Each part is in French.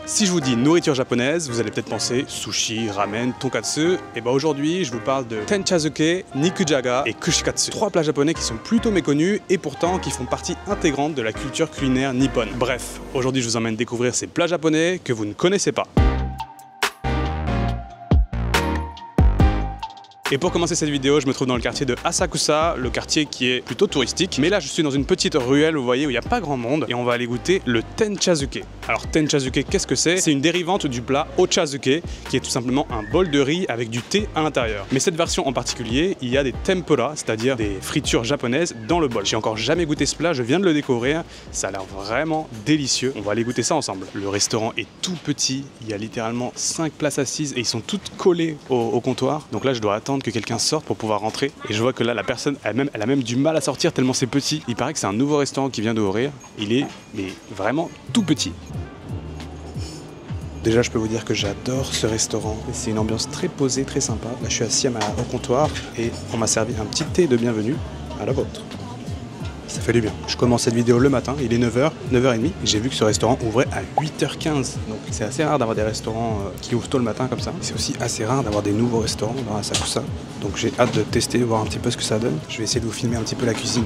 Si je vous dis nourriture japonaise, vous allez peut-être penser sushi, ramen, tonkatsu. Et bah aujourd'hui, je vous parle de tenchazuke, nikujaga et kushikatsu. Trois plats japonais qui sont plutôt méconnus et pourtant qui font partie intégrante de la culture culinaire nippone. Bref, aujourd'hui je vous emmène découvrir ces plats japonais que vous ne connaissez pas. Et pour commencer cette vidéo, je me trouve dans le quartier de Asakusa, le quartier qui est plutôt touristique. Mais là, je suis dans une petite ruelle, vous voyez, où il n'y a pas grand monde. Et on va aller goûter le tenchazuke. Alors, tenchazuke, qu'est-ce que c'est? C'est une dérivante du plat ochazuke, qui est tout simplement un bol de riz avec du thé à l'intérieur. Mais cette version en particulier, il y a des tempura, c'est-à-dire des fritures japonaises dans le bol. J'ai encore jamais goûté ce plat, je viens de le découvrir. Ça a l'air vraiment délicieux. On va aller goûter ça ensemble. Le restaurant est tout petit. Il y a littéralement 5 places assises et ils sont toutes collées au comptoir. Donc là, je dois attendre que quelqu'un sorte pour pouvoir rentrer. Et je vois que là, la personne, elle a même du mal à sortir tellement c'est petit. Il paraît que c'est un nouveau restaurant qui vient d'ouvrir. Il est vraiment tout petit. Déjà, je peux vous dire que j'adore ce restaurant. C'est une ambiance très posée, très sympa. Là, je suis assis au comptoir et on m'a servi un petit thé de bienvenue à la vôtre. Ça fait du bien. Je commence cette vidéo le matin, il est 9h, 9h30. J'ai vu que ce restaurant ouvrait à 8h15. Donc c'est assez rare d'avoir des restaurants qui ouvrent tôt le matin comme ça. C'est aussi assez rare d'avoir des nouveaux restaurants dans Asakusa. Donc j'ai hâte de tester, voir un petit peu ce que ça donne. Je vais essayer de vous filmer un petit peu la cuisine.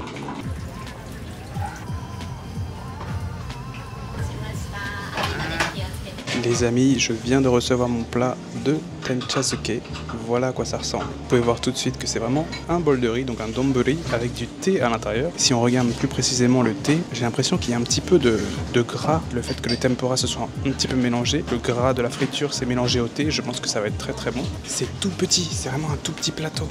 Les amis, je viens de recevoir mon plat de tenchazuke. Voilà à quoi ça ressemble. Vous pouvez voir tout de suite que c'est vraiment un bol de riz, donc un donburi avec du thé à l'intérieur. Si on regarde plus précisément le thé, j'ai l'impression qu'il y a un petit peu de gras. Le fait que les tempura se soient un petit peu mélangés. Le gras de la friture s'est mélangé au thé. Je pense que ça va être très très bon. C'est tout petit, c'est vraiment un tout petit plateau.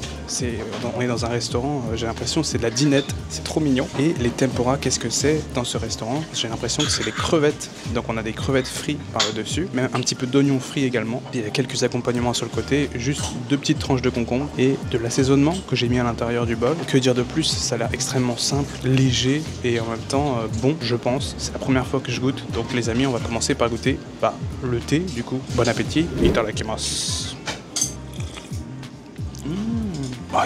On est dans un restaurant, j'ai l'impression que c'est de la dinette. C'est trop mignon. Et les tempura, qu'est-ce que c'est dans ce restaurant? J'ai l'impression que c'est des crevettes. Donc on a des crevettes frites par le dessus. Même un petit peu d'oignon frit également. Puis il y a quelques accompagnements sur le côté, juste 2 petites tranches de concombre et de l'assaisonnement que j'ai mis à l'intérieur du bol. Que dire de plus? Ça a l'air extrêmement simple, léger et en même temps bon, je pense. C'est la première fois que je goûte. Donc les amis, on va commencer par goûter le thé du coup. Bon appétit, itadakimasu.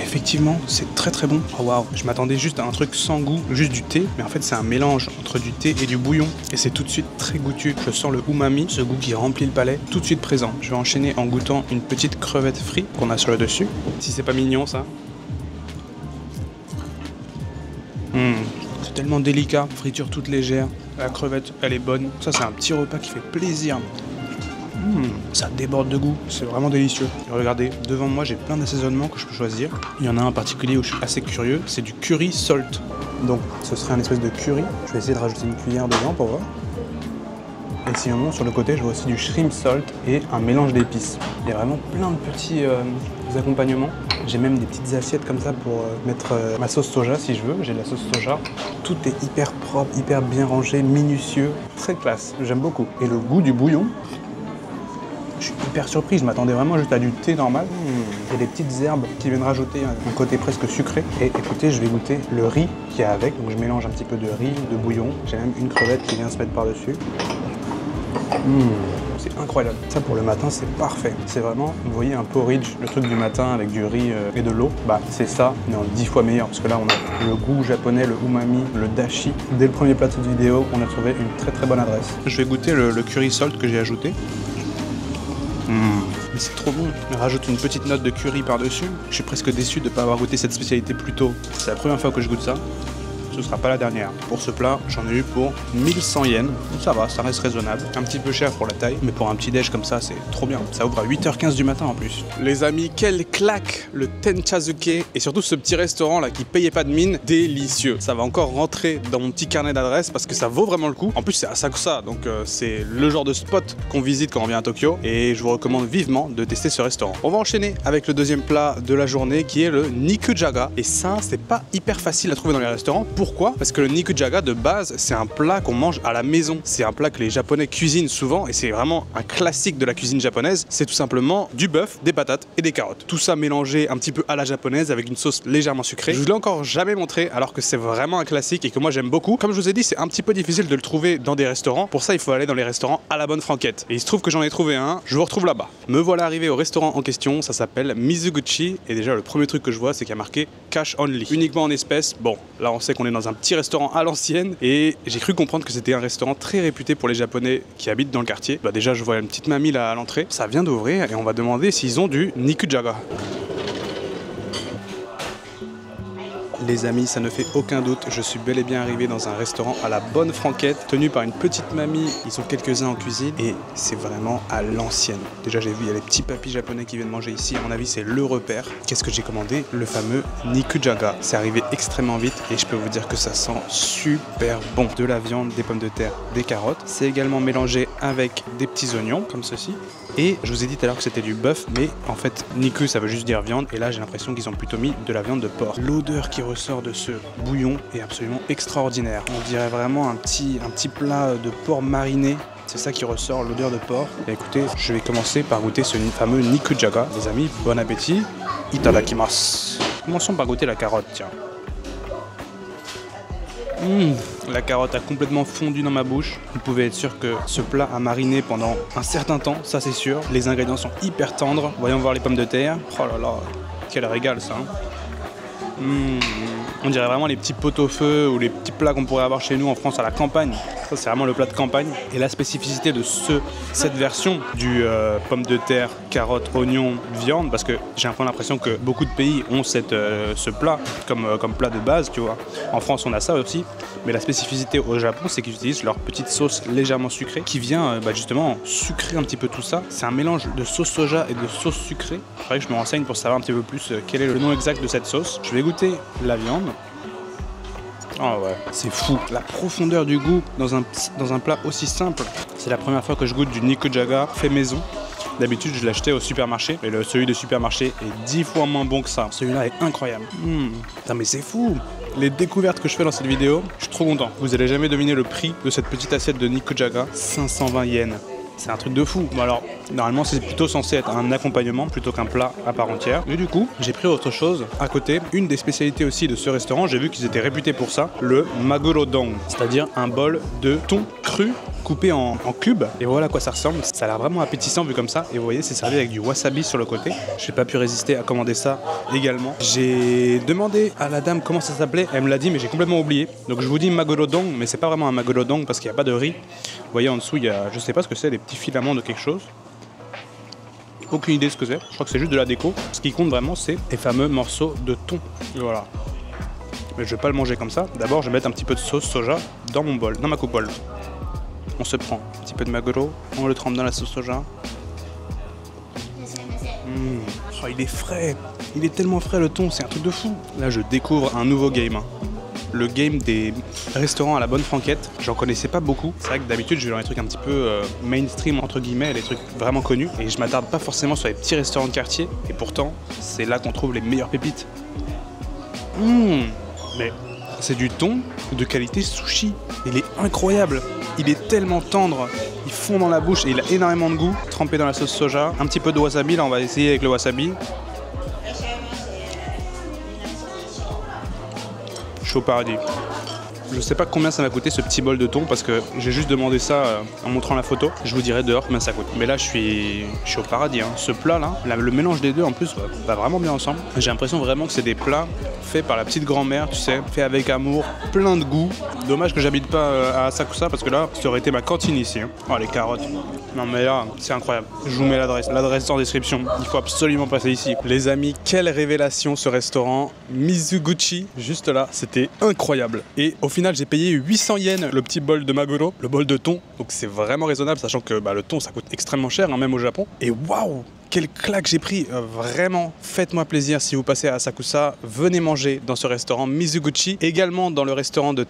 Effectivement, c'est très très bon. Oh waouh, je m'attendais juste à un truc sans goût, juste du thé, mais en fait c'est un mélange entre du thé et du bouillon et c'est tout de suite très goûtu. Je sens le umami, ce goût qui remplit le palais, tout de suite présent. Je vais enchaîner en goûtant une petite crevette frite qu'on a sur le dessus. Si c'est pas mignon ça. C'est tellement délicat, friture toute légère, la crevette elle est bonne. Ça c'est un petit repas qui fait plaisir. Ça déborde de goût, c'est vraiment délicieux. Et regardez, devant moi j'ai plein d'assaisonnements que je peux choisir. Il y en a un en particulier où je suis assez curieux, c'est du curry salt. Donc ce serait un espèce de curry. Je vais essayer de rajouter une cuillère dedans pour voir. Et sinon sur le côté je vois aussi du shrimp salt et un mélange d'épices. Il y a vraiment plein de petits accompagnements. J'ai même des petites assiettes comme ça pour mettre ma sauce soja si je veux. J'ai de la sauce soja. Tout est hyper propre, hyper bien rangé, minutieux, très classe. J'aime beaucoup. Et le goût du bouillon, je suis hyper surpris, je m'attendais vraiment juste à du thé normal. Il y a des petites herbes qui viennent rajouter un côté presque sucré. Et écoutez, je vais goûter le riz qu'il y a avec. Donc je mélange un petit peu de riz, de bouillon. J'ai même une crevette qui vient se mettre par-dessus. C'est incroyable. Ça pour le matin, c'est parfait. C'est vraiment, vous voyez, un porridge, le truc du matin avec du riz et de l'eau. C'est ça, mais en 10 fois meilleur. Parce que là, on a le goût japonais, le umami, le dashi. Dès le premier plat de cette vidéo, on a trouvé une très très bonne adresse. Je vais goûter le curry salt que j'ai ajouté. Mais c'est trop bon. On rajoute une petite note de curry par-dessus. Je suis presque déçu de ne pas avoir goûté cette spécialité plus tôt. C'est la première fois que je goûte ça. Ce ne sera pas la dernière. Pour ce plat, j'en ai eu pour 1100 yens. Ça va, ça reste raisonnable. Un petit peu cher pour la taille, mais pour un petit déj comme ça, c'est trop bien. Ça ouvre à 8h15 du matin en plus. Les amis, quelle claque le tenchazuke et surtout ce petit restaurant là qui payait pas de mine, délicieux. Ça va encore rentrer dans mon petit carnet d'adresses parce que ça vaut vraiment le coup. En plus, c'est à Asakusa, donc c'est le genre de spot qu'on visite quand on vient à Tokyo et je vous recommande vivement de tester ce restaurant. On va enchaîner avec le deuxième plat de la journée qui est le nikujaga et ça, c'est pas hyper facile à trouver dans les restaurants. Pourquoi? Parce que le nikujaga de base, c'est un plat qu'on mange à la maison. C'est un plat que les Japonais cuisinent souvent et c'est vraiment un classique de la cuisine japonaise. C'est tout simplement du bœuf, des patates et des carottes. Tout ça mélangé un petit peu à la japonaise avec une sauce légèrement sucrée. Je vous l'ai encore jamais montré alors que c'est vraiment un classique et que moi j'aime beaucoup. Comme je vous ai dit, c'est un petit peu difficile de le trouver dans des restaurants. Pour ça, il faut aller dans les restaurants à la bonne franquette. Et il se trouve que j'en ai trouvé un. Je vous retrouve là-bas. Me voilà arrivé au restaurant en question. Ça s'appelle Mizuguchi et déjà le premier truc que je vois, c'est qu'il y a marqué cash only, uniquement en espèces. Bon, là on sait qu'on est est dans un petit restaurant à l'ancienne et j'ai cru comprendre que c'était un restaurant très réputé pour les Japonais qui habitent dans le quartier. Bah déjà je vois une petite mamie là à l'entrée, ça vient d'ouvrir et on va demander s'ils ont du nikujaga. Les amis, ça ne fait aucun doute, je suis bel et bien arrivé dans un restaurant à la bonne franquette, tenu par une petite mamie, ils sont quelques-uns en cuisine, et c'est vraiment à l'ancienne. Déjà j'ai vu, il y a les petits papis japonais qui viennent manger ici, à mon avis c'est le repère. Qu'est-ce que j'ai commandé? Le fameux nikujaga. C'est arrivé extrêmement vite, et je peux vous dire que ça sent super bon. De la viande, des pommes de terre, des carottes. C'est également mélangé avec des petits oignons, comme ceci. Et je vous ai dit tout à l'heure que c'était du bœuf, mais en fait, niku ça veut juste dire viande, et là j'ai l'impression qu'ils ont plutôt mis de la viande de porc. L'odeur qui ressort de ce bouillon est absolument extraordinaire. On dirait vraiment un petit plat de porc mariné. C'est ça qui ressort, l'odeur de porc. Et écoutez, je vais commencer par goûter ce fameux nikujaga. Les amis, bon appétit. Itadakimasu. Commençons par goûter la carotte, tiens. La carotte a complètement fondu dans ma bouche. Vous pouvez être sûr que ce plat a mariné pendant un certain temps, ça c'est sûr. Les ingrédients sont hyper tendres. Voyons voir les pommes de terre. Oh là là, quel régal ça. On dirait vraiment les petits pot-au-feu ou les petits plats qu'on pourrait avoir chez nous en France à la campagne. Ça c'est vraiment le plat de campagne. Et la spécificité de cette version du pomme de terre, carottes, oignons, viande, parce que j'ai un peu l'impression que beaucoup de pays ont ce plat comme plat de base, tu vois. En France on a ça aussi, mais la spécificité au Japon c'est qu'ils utilisent leur petite sauce légèrement sucrée qui vient justement sucrer un petit peu tout ça. C'est un mélange de sauce soja et de sauce sucrée. Il faudrait que je me renseigne pour savoir un petit peu plus quel est le nom exact de cette sauce. Je vais goûter la viande. Oh ouais, c'est fou. La profondeur du goût dans un plat aussi simple. C'est la première fois que je goûte du nikujaga fait maison. D'habitude, je l'achetais au supermarché, mais celui de supermarché est 10 fois moins bon que ça. Celui-là est incroyable. Putain, mais c'est fou. Les découvertes que je fais dans cette vidéo, je suis trop content. Vous allez jamais deviner le prix de cette petite assiette de nikujaga. 520 yens. C'est un truc de fou. Bon alors, normalement c'est plutôt censé être un accompagnement plutôt qu'un plat à part entière. Et du coup, j'ai pris autre chose à côté. Une des spécialités aussi de ce restaurant, j'ai vu qu'ils étaient réputés pour ça, le magurodong, c'est-à-dire un bol de thon cru coupé en cubes. Et voilà à quoi ça ressemble. Ça a l'air vraiment appétissant vu comme ça. Et vous voyez, c'est servi avec du wasabi sur le côté. Je n'ai pas pu résister à commander ça également. J'ai demandé à la dame comment ça s'appelait. Elle me l'a dit, mais j'ai complètement oublié. Donc je vous dis magurodong, mais c'est pas vraiment un magurodong parce qu'il n'y a pas de riz. Vous voyez en dessous, il y a, je sais pas ce que c'est, des petits filaments de quelque chose. Aucune idée de ce que c'est. Je crois que c'est juste de la déco. Ce qui compte vraiment, c'est les fameux morceaux de thon. Et voilà. Mais je vais pas le manger comme ça. D'abord, je vais mettre un petit peu de sauce soja dans mon bol, dans ma coupole. On se prend un petit peu de maguro, on le trempe dans la sauce soja. Oh, il est frais. Il est tellement frais le thon, c'est un truc de fou. Là, je découvre un nouveau game. Le game des restaurants à la bonne franquette. J'en connaissais pas beaucoup. C'est vrai que d'habitude, je vais dans les trucs un petit peu mainstream, entre guillemets, les trucs vraiment connus. Et je m'attarde pas forcément sur les petits restaurants de quartier. Et pourtant, c'est là qu'on trouve les meilleures pépites. Mais c'est du thon de qualité sushi. Il est incroyable. Il est tellement tendre. Il fond dans la bouche et il a énormément de goût. Trempé dans la sauce soja. Un petit peu de wasabi. Là, on va essayer avec le wasabi. Chaud paradis. Je sais pas combien ça m'a coûté ce petit bol de thon parce que j'ai juste demandé ça en montrant la photo. Je vous dirai dehors combien ça coûte. Mais là je suis au paradis. Ce plat là, le mélange des deux en plus va vraiment bien ensemble. J'ai l'impression vraiment que c'est des plats faits par la petite grand-mère, tu sais, faits avec amour, plein de goût. Dommage que j'habite pas à Asakusa parce que là ça aurait été ma cantine ici. Oh les carottes. Non mais là c'est incroyable. Je vous mets l'adresse en description. Il faut absolument passer ici. Les amis, quelle révélation ce restaurant Mizuguchi. Juste là, c'était incroyable. Et au final j'ai payé 800 yens le petit bol de maguro, le bol de thon. Donc c'est vraiment raisonnable, sachant que le thon ça coûte extrêmement cher, même au Japon. Et waouh, quelle claque j'ai pris. Vraiment, faites-moi plaisir si vous passez à Asakusa, venez manger dans ce restaurant Mizuguchi. Également dans le restaurant de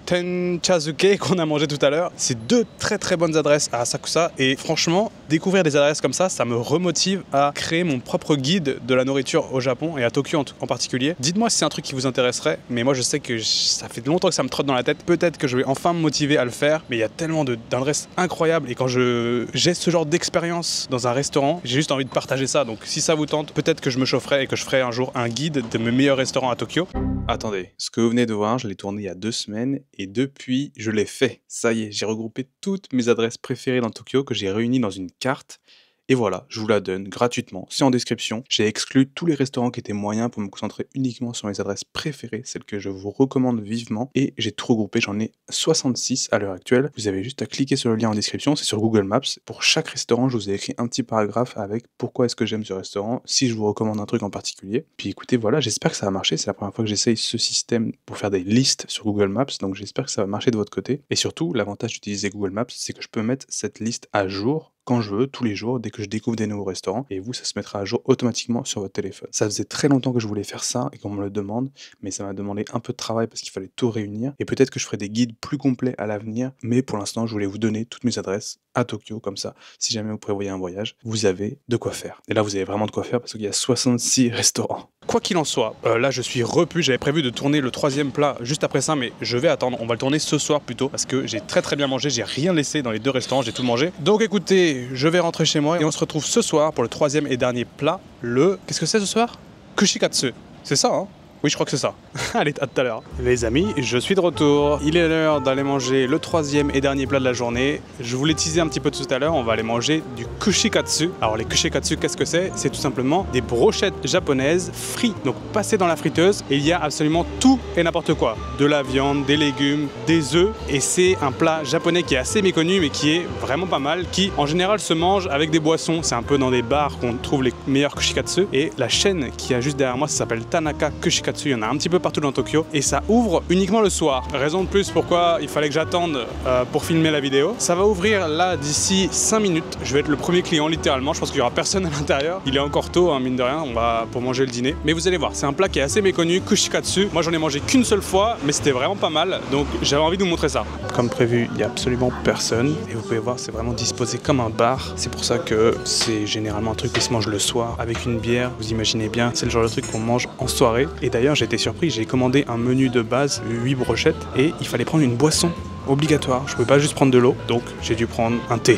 Tenchazuke qu'on a mangé tout à l'heure. C'est deux très très bonnes adresses à Asakusa. Et franchement, découvrir des adresses comme ça me remotive à créer mon propre guide de la nourriture au Japon et à Tokyo en particulier. Dites-moi si c'est un truc qui vous intéresserait, mais moi je sais que ça fait longtemps que ça me trotte dans la tête. Peut-être que je vais enfin me motiver à le faire, mais il y a tellement d'adresses incroyables et quand j'ai ce genre d'expérience dans un restaurant, j'ai juste envie de partager ça. Donc si ça vous tente, peut-être que je me chaufferai et que je ferai un jour un guide de mes meilleurs restaurants à Tokyo. Attendez, ce que vous venez de voir, je l'ai tourné il y a 2 semaines et depuis, je l'ai fait. Ça y est, j'ai regroupé toutes mes adresses préférées dans Tokyo que j'ai réunies dans une carte Et voilà, je vous la donne gratuitement, c'est en description. J'ai exclu tous les restaurants qui étaient moyens pour me concentrer uniquement sur mes adresses préférées, celles que je vous recommande vivement. Et j'ai tout regroupé, j'en ai 66 à l'heure actuelle. Vous avez juste à cliquer sur le lien en description, c'est sur Google Maps. Pour chaque restaurant, je vous ai écrit un petit paragraphe avec pourquoi est-ce que j'aime ce restaurant, si je vous recommande un truc en particulier. Puis écoutez, voilà, j'espère que ça va marcher. C'est la première fois que j'essaye ce système pour faire des listes sur Google Maps, donc j'espère que ça va marcher de votre côté. Et surtout, l'avantage d'utiliser Google Maps, c'est que je peux mettre cette liste à jour quand je veux, tous les jours, dès que je découvre des nouveaux restaurants, et vous, ça se mettra à jour automatiquement sur votre téléphone. Ça faisait très longtemps que je voulais faire ça et qu'on me le demande, mais ça m'a demandé un peu de travail parce qu'il fallait tout réunir, et peut-être que je ferai des guides plus complets à l'avenir, mais pour l'instant, je voulais vous donner toutes mes adresses à Tokyo, comme ça, si jamais vous prévoyez un voyage, vous avez de quoi faire. Et là, vous avez vraiment de quoi faire parce qu'il y a 66 restaurants. Quoi qu'il en soit, là je suis repu, j'avais prévu de tourner le 3e plat juste après ça, mais je vais attendre, on va le tourner ce soir plutôt, parce que j'ai très bien mangé, j'ai rien laissé dans les 2 restaurants, j'ai tout mangé. Donc écoutez, je vais rentrer chez moi et on se retrouve ce soir pour le 3e et dernier plat, le... Qu'est-ce que c'est ce soir? Kushikatsu. C'est ça, hein? Oui, je crois que c'est ça. Allez, à tout à l'heure. Les amis, je suis de retour. Il est l'heure d'aller manger le 3e et dernier plat de la journée. Je vous l'ai teasé un petit peu tout à l'heure, on va aller manger du kushikatsu. Alors les kushikatsu, qu'est-ce que c'est? C'est tout simplement des brochettes japonaises frites, donc passées dans la friteuse. Et il y a absolument tout et n'importe quoi. De la viande, des légumes, des œufs. Et c'est un plat japonais qui est assez méconnu, mais qui est vraiment pas mal, qui en général se mange avec des boissons. C'est un peu dans des bars qu'on trouve les meilleurs kushikatsu. Et la chaîne qui a juste derrière moi, ça s'appelle Tanaka Kushikatsu. Il y en a un petit peu partout dans Tokyo et ça ouvre uniquement le soir. Raison de plus pourquoi il fallait que j'attende pour filmer la vidéo. Ça va ouvrir là d'ici 5 minutes. Je vais être le premier client littéralement. Je pense qu'il n'y aura personne à l'intérieur. Il est encore tôt, hein, mine de rien. On va pour manger le dîner. Mais vous allez voir, c'est un plat qui est assez méconnu, kushikatsu. Moi, j'en ai mangé qu'une seule fois, mais c'était vraiment pas mal. Donc, j'avais envie de vous montrer ça. Comme prévu, il n'y a absolument personne. Et vous pouvez voir, c'est vraiment disposé comme un bar. C'est pour ça que c'est généralement un truc qui se mange le soir avec une bière. Vous imaginez bien, c'est le genre de truc qu'on mange en soirée. Et d'ailleurs, j'ai été surpris, j'ai commandé un menu de base, 8 brochettes, et il fallait prendre une boisson obligatoire. Je pouvais pas juste prendre de l'eau, donc j'ai dû prendre un thé.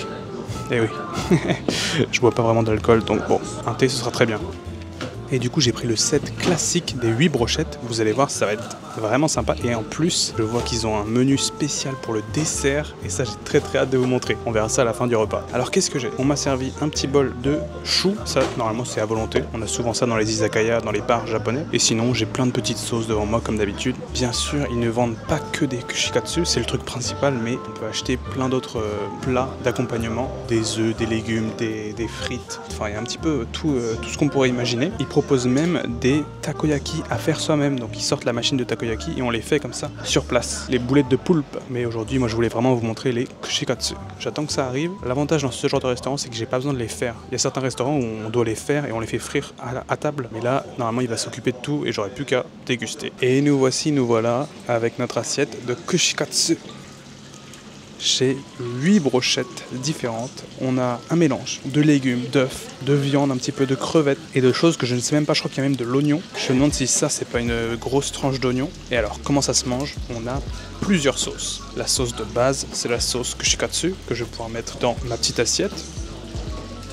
Eh oui, je bois pas vraiment d'alcool, donc bon, un thé ce sera très bien. Et du coup j'ai pris le set classique des 8 brochettes, vous allez voir ça va être vraiment sympa. Et en plus je vois qu'ils ont un menu spécial pour le dessert et ça j'ai très hâte de vous montrer. On verra ça à la fin du repas. Alors qu'est-ce que j'ai? On m'a servi un petit bol de chou, ça normalement c'est à volonté. On a souvent ça dans les izakaya, dans les bars japonais. Et sinon j'ai plein de petites sauces devant moi comme d'habitude. Bien sûr ils ne vendent pas que des kushikatsu, c'est le truc principal, mais on peut acheter plein d'autres plats d'accompagnement. Des œufs, des légumes, des frites, enfin il y a un petit peu tout ce qu'on pourrait imaginer. Ils proposent même des takoyaki à faire soi-même, donc ils sortent la machine de takoyaki et on les fait comme ça sur place, les boulettes de poulpe. Mais aujourd'hui moi je voulais vraiment vous montrer les kushikatsu. J'attends que ça arrive. L'avantage dans ce genre de restaurant c'est que j'ai pas besoin de les faire. Il y a certains restaurants où on doit les faire et on les fait frire à table, mais là normalement il va s'occuper de tout et j'aurai plus qu'à déguster. Et nous voilà avec notre assiette de kushikatsu. J'ai 8 brochettes différentes. On a un mélange de légumes, d'œufs, de viande, un petit peu de crevettes et de choses que je ne sais même pas. Je crois qu'il y a même de l'oignon. Je me demande si ça c'est pas une grosse tranche d'oignon. Et alors comment ça se mange? On a plusieurs sauces. La sauce de base c'est la sauce kushikatsu que je vais pouvoir mettre dans ma petite assiette.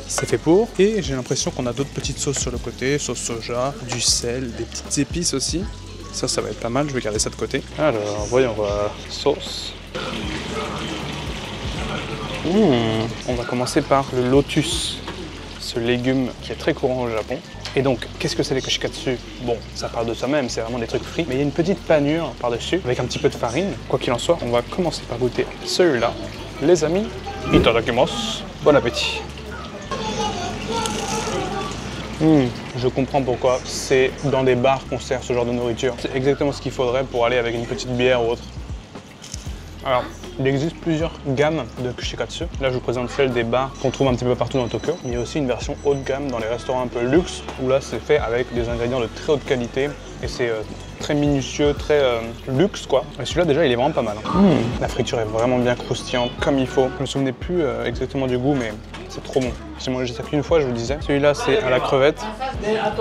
C'est fait pour. Et j'ai l'impression qu'on a d'autres petites sauces sur le côté. Sauce soja, du sel, des petites épices aussi. Ça va être pas mal. Je vais garder ça de côté. Alors voyons voir. Sauce. On va commencer par le lotus, ce légume qui est très courant au Japon. Et donc, qu'est-ce que c'est les kushikatsu? Bon, ça parle de soi-même, c'est vraiment des trucs frits, mais il y a une petite panure par-dessus, avec un petit peu de farine. Quoi qu'il en soit, on va commencer par goûter celui-là. Les amis, itadakimasu. Bon appétit. Je comprends pourquoi c'est dans des bars qu'on sert ce genre de nourriture. C'est exactement ce qu'il faudrait pour aller avec une petite bière ou autre. Alors, il existe plusieurs gammes de kushikatsu. Là, je vous présente celle des bars qu'on trouve un petit peu partout dans Tokyo. Il y a aussi une version haut de gamme dans les restaurants un peu luxe, où là, c'est fait avec des ingrédients de très haute qualité. Et c'est très minutieux, très luxe, quoi. Et celui-là, déjà, il est vraiment pas mal. La friture est vraiment bien croustillante, comme il faut. Je me souvenais plus exactement du goût, mais c'est trop bon. J'ai mangé ça qu'une fois, je vous le disais. Celui-là, c'est à la crevette. Là,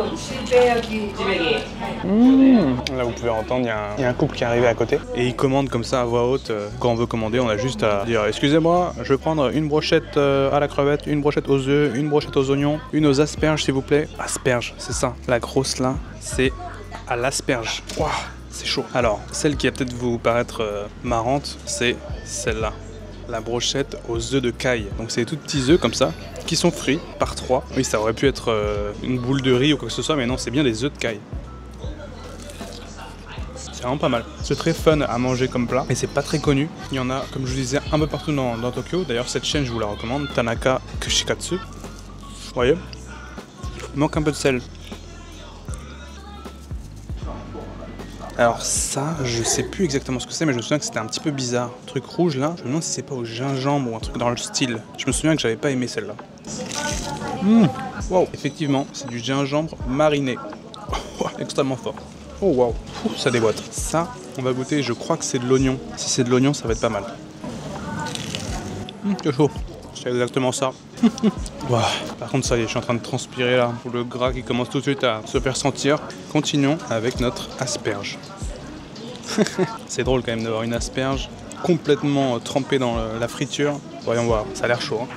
vous pouvez entendre, il y a un couple qui est arrivé à côté. Et il commande comme ça à voix haute. Quand on veut commander, on a juste à dire « Excusez-moi, je vais prendre une brochette à la crevette, une brochette aux œufs, une brochette aux oignons, une aux asperges, s'il vous plaît. » Asperges, c'est ça. La grosse là, c'est à l'asperge. C'est chaud. Alors, celle qui va peut-être vous paraître marrante, c'est celle-là. la brochette aux œufs de caille. Donc c'est des tout petits œufs comme ça, qui sont frits par 3. Oui, ça aurait pu être une boule de riz ou quoi que ce soit, mais non, c'est bien des œufs de caille. C'est vraiment pas mal. C'est très fun à manger comme plat, mais c'est pas très connu. Il y en a, comme je vous disais, un peu partout dans Tokyo. D'ailleurs, cette chaîne, je vous la recommande, Tanaka Kushikatsu. Vous voyez ? Il manque un peu de sel. Alors ça, je sais plus exactement ce que c'est, mais je me souviens que c'était un petit peu bizarre. Le truc rouge là, je me demande si c'est pas au gingembre ou un truc dans le style. Je me souviens que j'avais pas aimé celle-là. Wow, effectivement, c'est du gingembre mariné. Extrêmement fort. Oh wow, ça déboîte. Ça, on va goûter, je crois que c'est de l'oignon. Si c'est de l'oignon, ça va être pas mal. C'est chaud. C'est exactement ça. Wow. Par contre, ça y est, je suis en train de transpirer là. Pour le gras qui commence tout de suite à se faire sentir. Continuons avec notre asperge. C'est drôle quand même d'avoir une asperge complètement trempée dans la friture. Voyons voir, ça a l'air chaud.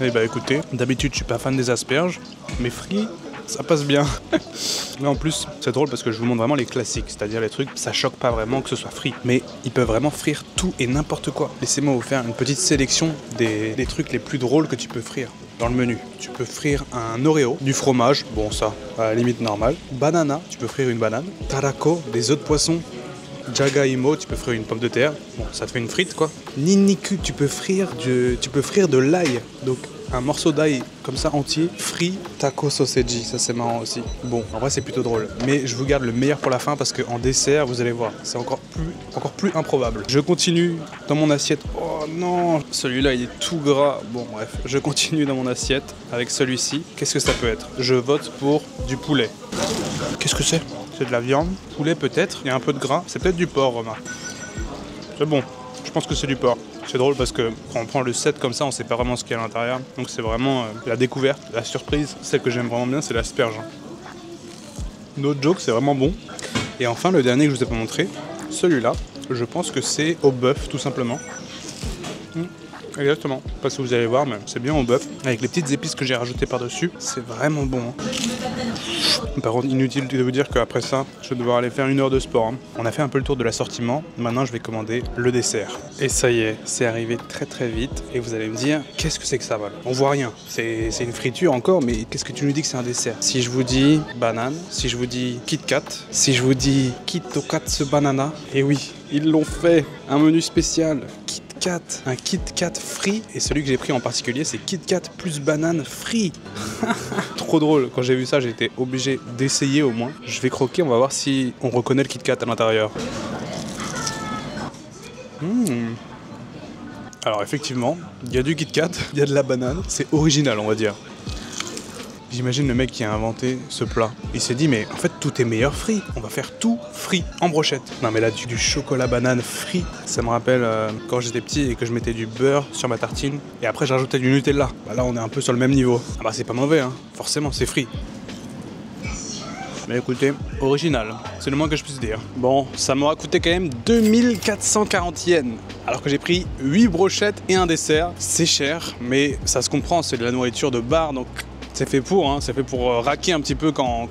Eh bah écoutez, d'habitude je suis pas fan des asperges, mais frites, ça passe bien. Mais en plus, c'est drôle parce que je vous montre vraiment les classiques, c'est-à-dire les trucs, ça choque pas vraiment que ce soit frit. Mais ils peuvent vraiment frire tout et n'importe quoi. Laissez-moi vous faire une petite sélection des trucs les plus drôles que tu peux frire dans le menu. Tu peux frire un Oreo, du fromage, bon ça, à la limite normale. Banana, tu peux frire une banane. Tarako, des œufs de poisson. Jagaimo, tu peux frire une pomme de terre. Bon, ça te fait une frite quoi. Ninniku, tu peux frire de l'ail. Donc un morceau d'ail comme ça entier, frit. Taco soseji, ça c'est marrant aussi. Bon, en vrai c'est plutôt drôle. Mais je vous garde le meilleur pour la fin parce qu'en dessert, vous allez voir, c'est encore plus improbable. Je continue dans mon assiette. Oh non, celui-là il est tout gras. Bon bref, je continue dans mon assiette avec celui-ci. Qu'est-ce que ça peut être? Je vote pour du poulet. Qu'est-ce que c'est? C'est de la viande, poulet peut-être, il y a un peu de gras, c'est peut-être du porc, remarque. C'est bon, je pense que c'est du porc. C'est drôle parce que quand on prend le set comme ça, on sait pas vraiment ce qu'il y a à l'intérieur. Donc c'est vraiment la découverte, la surprise. Celle que j'aime vraiment bien, c'est l'asperge. No joke, c'est vraiment bon. Et enfin, le dernier que je vous ai pas montré, celui-là, je pense que c'est au bœuf, tout simplement. Exactement, pas si vous allez voir, mais c'est bien au bœuf. Avec les petites épices que j'ai rajoutées par-dessus, c'est vraiment bon. Par contre, inutile de vous dire qu'après ça, je vais devoir aller faire 1 heure de sport. On a fait un peu le tour de l'assortiment. Maintenant, je vais commander le dessert. Et ça y est, c'est arrivé très très vite. Et vous allez me dire, qu'est-ce que c'est que ça, voilà? On voit rien. C'est une friture encore, mais qu'est-ce que tu nous dis que c'est un dessert? Si je vous dis banane, si je vous dis Kit Kat, si je vous dis Kitokatsu banana, et oui, ils l'ont fait. Un menu spécial. Un Kit Kat frit, et celui que j'ai pris en particulier c'est Kit Kat plus banane frit. Trop drôle, quand j'ai vu ça j'ai été obligé d'essayer au moins. Je vais croquer, on va voir si on reconnaît le Kit Kat à l'intérieur. Alors effectivement, il y a du Kit Kat, il y a de la banane, c'est original on va dire. J'imagine le mec qui a inventé ce plat. Il s'est dit, mais en fait, tout est meilleur frit. On va faire tout frit, en brochette. Non, mais là, du chocolat banane frit, ça me rappelle quand j'étais petit et que je mettais du beurre sur ma tartine. Et après, je rajoutais du Nutella. Bah, là, on est un peu sur le même niveau. Ah bah, c'est pas mauvais, hein. Forcément, c'est frit. Mais écoutez, original, c'est le moins que je puisse dire. Bon, ça m'aura coûté quand même 2440 yens. Alors que j'ai pris 8 brochettes et un dessert. C'est cher, mais ça se comprend, c'est de la nourriture de bar, donc... C'est fait pour, hein, c'est fait pour raquer un petit peu quand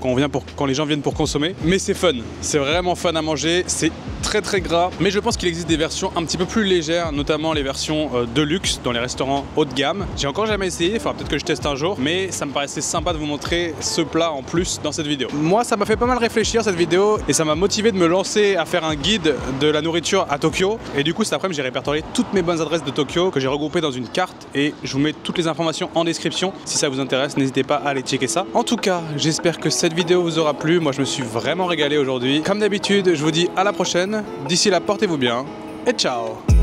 les gens viennent pour consommer. Mais c'est fun, c'est vraiment fun à manger, c'est très très gras. Mais je pense qu'il existe des versions un petit peu plus légères, notamment les versions de luxe dans les restaurants haut de gamme. J'ai encore jamais essayé, il faudra peut-être que je teste un jour. Mais ça me paraissait sympa de vous montrer ce plat en plus dans cette vidéo. Moi, ça m'a fait pas mal réfléchir cette vidéo et ça m'a motivé de me lancer à faire un guide de la nourriture à Tokyo. Et du coup, cet après-midi, j'ai répertorié toutes mes bonnes adresses de Tokyo que j'ai regroupées dans une carte et je vous mets toutes les informations en description. Si ça vous intéresse, n'hésitez pas à aller checker ça. En tout cas, j'espère que cette vidéo vous aura plu. Moi, je me suis vraiment régalé aujourd'hui. Comme d'habitude, je vous dis à la prochaine. D'ici là, portez-vous bien et ciao!